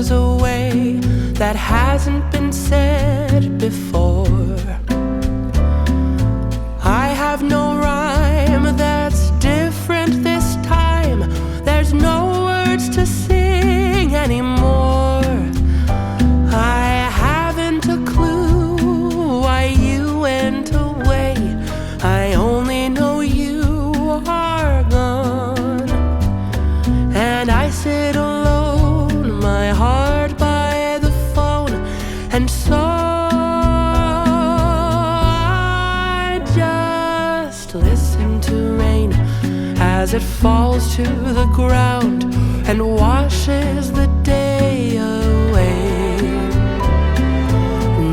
goes away that hasn't been said before. I have no rhyme that's different this time. There's no words to sing anymore. I haven't a clue why you went away. I only know you are gone. And I sit alone, my heart by the phone, and so I just listen to rain as it falls to the ground and washes the day away.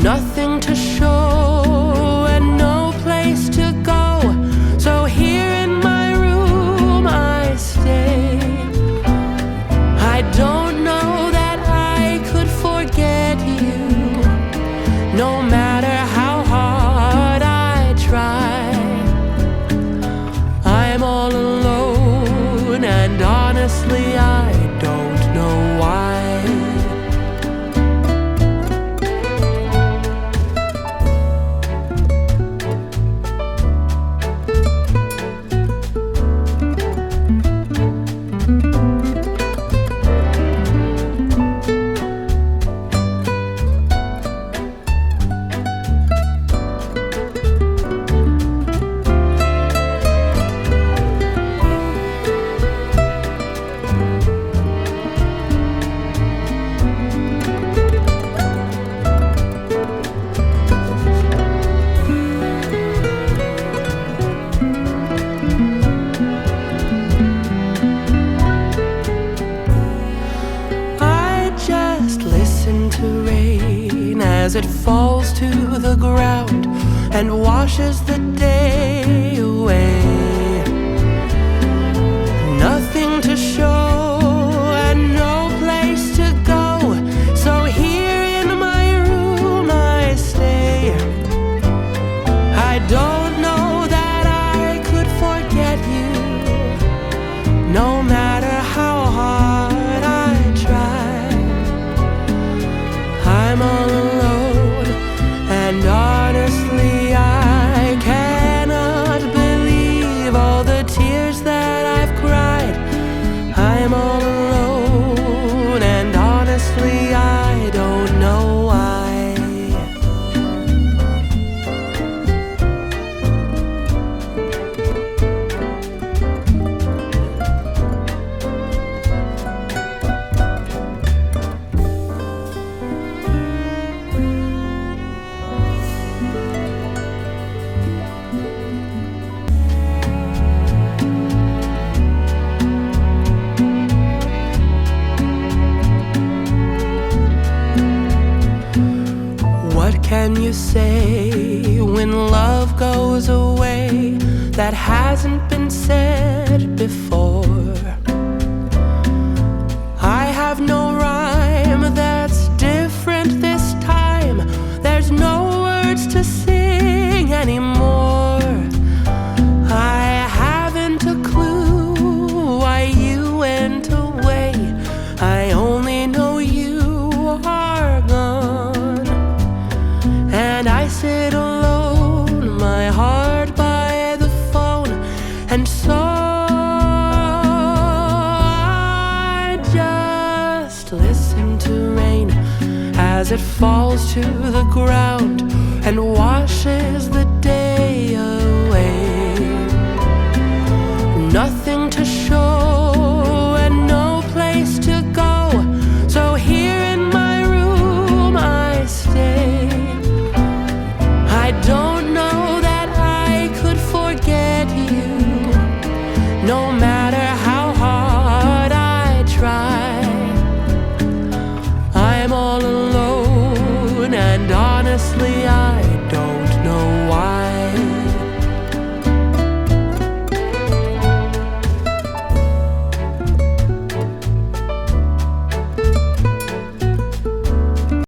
Nothing to show and no place to go, so here in my room I stay. I don't know that I could forget you, no matter how hard I try. I'm all alone, and honestly I don't know why. As it falls to the ground and washes the day away. Nothing to show and no place to go, so here in my room I stay. I don't know that I could forget you, no matter how hard I try. I'm all alone, and honestly I cannot believe all the tears that I've cried. I'm all alone, and honestly I don't know why. What can you say when love goes away that hasn't been said before? I have no rhyme that's different this time. There's no words to sing anymore. I haven't a clue why you went away. I only know you are gone. And I sit alone, my heart by the phone, and so I just listen to rain as it falls to the ground and washes the day away. Nothing to show and no place to go, so here in my room I stay. I don't know that I could forget you, no matter how hard I try. I'm all alone, and honestly